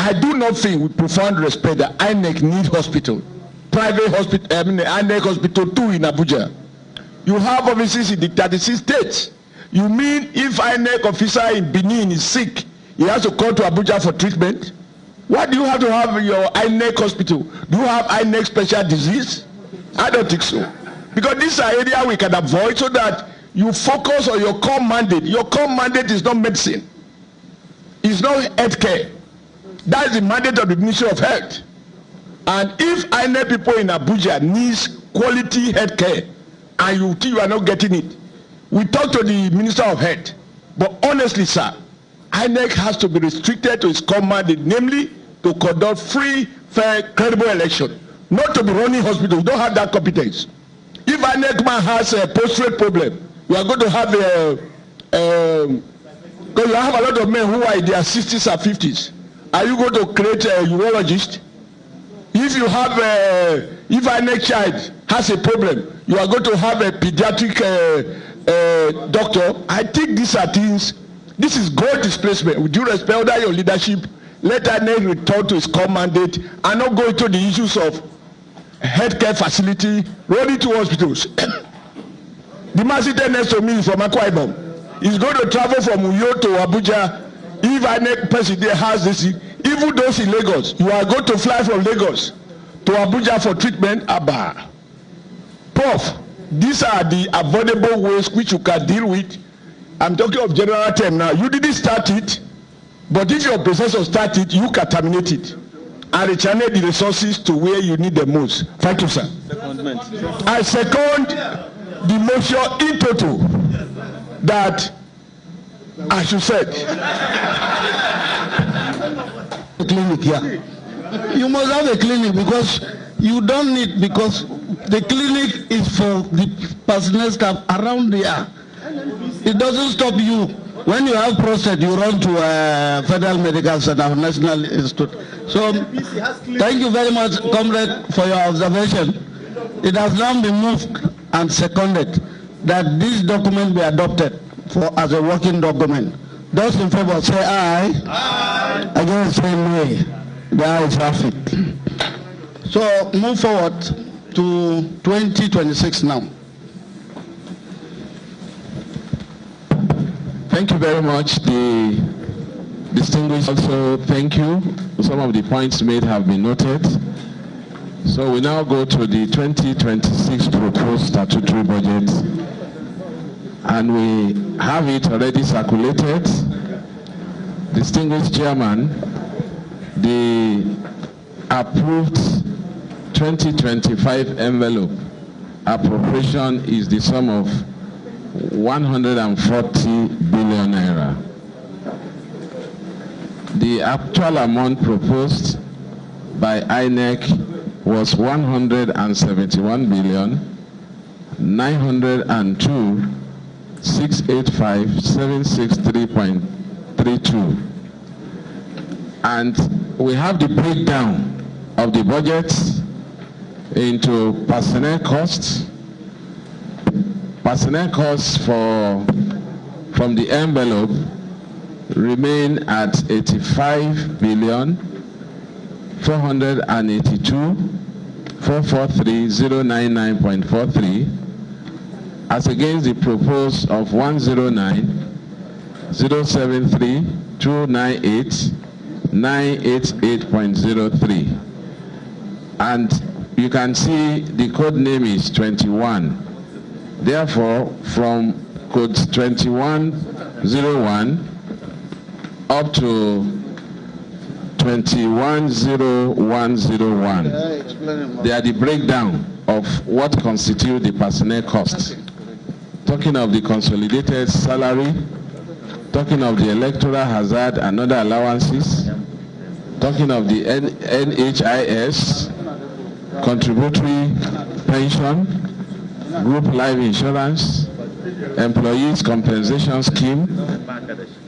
I do not think, with profound respect, that INEC need hospital, private hospital, INEC hospital too in Abuja. You have offices in the 36 states. You mean if INEC officer in Benin is sick, he has to come to Abuja for treatment? Why do you have to have your INEC hospital? Do you have INEC special disease? I don't think so. Because this is an area we can avoid so that you focus on your core mandate. Your core mandate is not medicine. It's not health care. That is the mandate of the Ministry of Health. And if INEC people in Abuja needs quality health care and you think you are not getting it, we talk to the Minister of Health. But honestly, sir, INEC has to be restricted to its core mandate, namely to conduct free, fair, credible election, not to be running hospitals. We don't have that competence. If INEC man has a prostate problem, we are going to have because you have a lot of men who are in their 60s and 50s. Are you going to create a urologist? If you have if INEC child has a problem, you are going to have a pediatric doctor. I think these are things. This is goal displacement. With due respect, under your leadership, let INEC return to its core mandate and not go into the issues of healthcare facility, running to hospitals. The man sitting next to me is from Akwa Ibom. He's going to travel from Uyo to Abuja. If INEC president has this, even those in Lagos, you are going to fly from Lagos to Abuja for treatment. Abba. Prof, these are the avoidable ways which you can deal with. I'm talking of general term now. You didn't start it, but if your predecessor started it, you can terminate it and rechannel the resources to where you need the most. Thank you, sir. I second the motion in total that, as you said, a clinic here. You must have a clinic because you don't need, because the clinic is for the personnel staff around there. It doesn't stop you. When you have prostate, you run to Federal Medical Center, National Institute. So, thank you very much, comrade, for your observation. It has now been moved and seconded that this document be adopted as a working document. Those in favor say aye. Aye. Against say nay. The ayes have it. So, move forward to 2026 now. Thank you very much. The distinguished also, thank you. Some of the points made have been noted. So we now go to the 2026 proposed statutory budget. And we have it already circulated. Distinguished Chairman, the approved 2025 envelope appropriation is the sum of 140 billion naira. The actual amount proposed by INEC was 171 billion 902 685 763.32, and we have the breakdown of the budget into personnel costs. Personnel costs from the envelope remain at 85 billion 482 443 099.43 as against the proposed of 109 073 298 988.03, and you can see the code name is 21. Therefore, from code 2101 up to 210101, they are the breakdown of what constitute the personnel costs. Talking of the consolidated salary, talking of the electoral hazard and other allowances, talking of the NHIS, contributory pension, group life insurance, employees compensation scheme,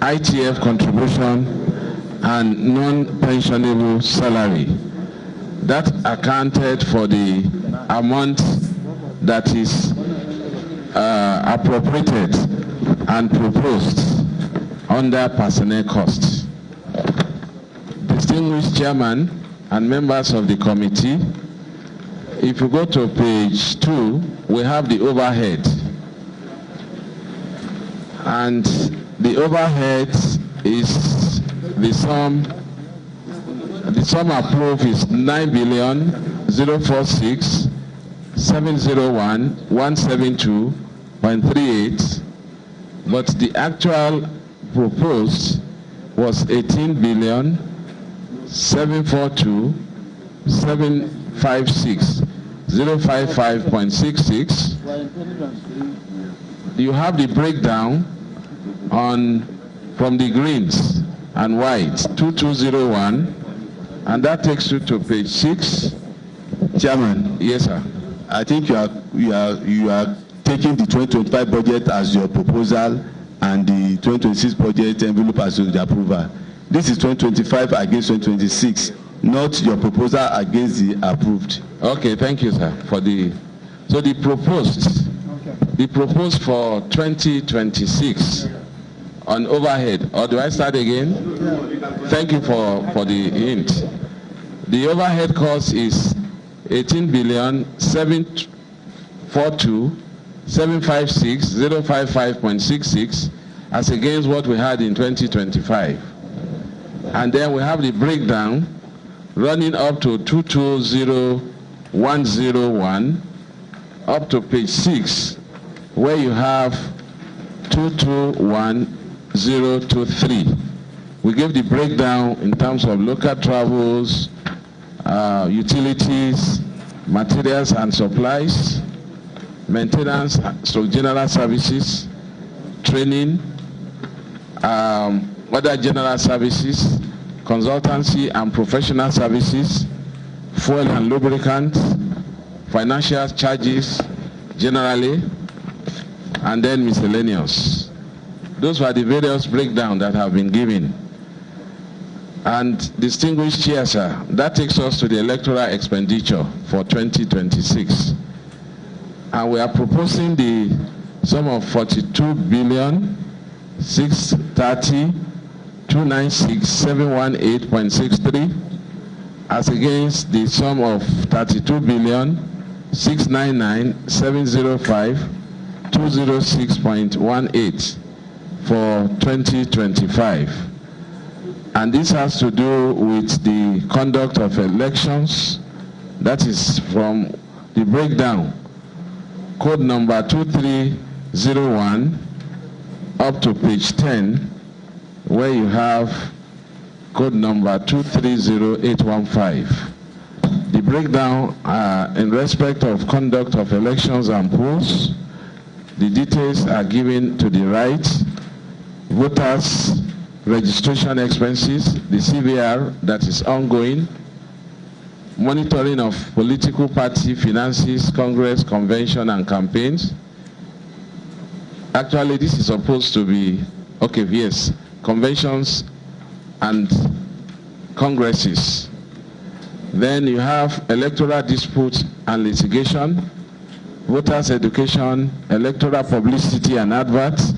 ITF contribution, and non-pensionable salary. That accounted for the amount that is appropriated and proposed under personnel costs. Distinguished distinguished chairman and members of the committee, if you go to page 2, we have the overhead. And the overhead is the sum approved is 9,046,701,172.38, but the actual proposed was 18,742,756,055.66. You have the breakdown from the greens and whites, 2201, and that takes you to page 6. Chairman. Yes, sir. I think you are taking the 2025 budget as your proposal and the 2026 budget envelope as your approval. This is 2025 against 2026, not your proposal against the approved. Okay, thank you, sir. So the proposed for 2026 on overhead, or do I start again? Thank you for the hint. The overhead cost is 18,742,756,055.66 as against what we had in 2025. And then we have the breakdown running up to 220101 up to page 6, where you have 221023. We gave the breakdown in terms of local travels, utilities, materials and supplies, maintenance, so general services, training, other general services, consultancy and professional services, fuel and lubricants, financial charges generally, and then miscellaneous. Those were the various breakdowns that have been given. And distinguished chair, sir, that takes us to the electoral expenditure for 2026. And we are proposing the sum of 42,630,296,718.63 as against the sum of 32,699,705,206.18 for 2025. And this has to do with the conduct of elections. That is from the breakdown, code number 2301 up to page 10, where you have code number 230815. The breakdown in respect of conduct of elections and polls, the details are given to the right. Voters registration expenses, the CVR that is ongoing, monitoring of political party finances, Congress, convention, and campaigns. Actually, this is supposed to be, okay, yes, conventions and congresses. Then you have electoral disputes and litigation, voters education, electoral publicity and adverts,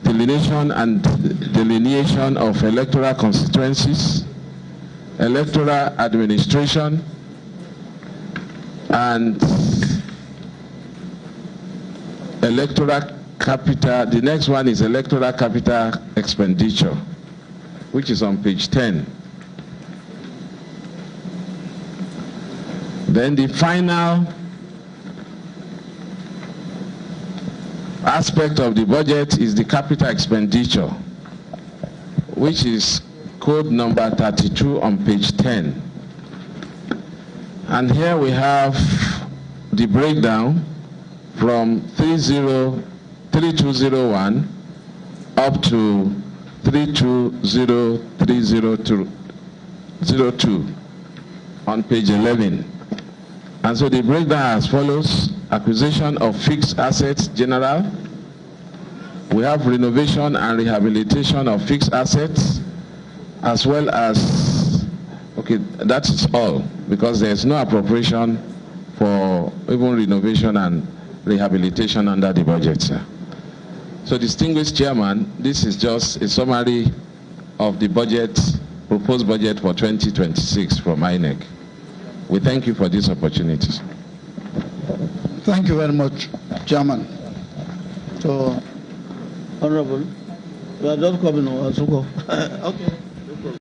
delineation and delineation of electoral constituencies, electoral administration, and electoral capital. The next one is electoral capital expenditure, which is on page 10. Then the final aspect of the budget is the capital expenditure, which is code number 32 on page 10. And here we have the breakdown from 3201 up to 320302 on page 11. And so the breakdown as follows: acquisition of fixed assets general. We have renovation and rehabilitation of fixed assets, as well as, okay, that is all, because there is no appropriation for even renovation and rehabilitation under the budget, sir. So, distinguished chairman, this is just a summary of the budget proposed budget for 2026 from INEC. We thank you for this opportunity. Thank you very much, Chairman. So, Honorable, you are just coming over. Okay.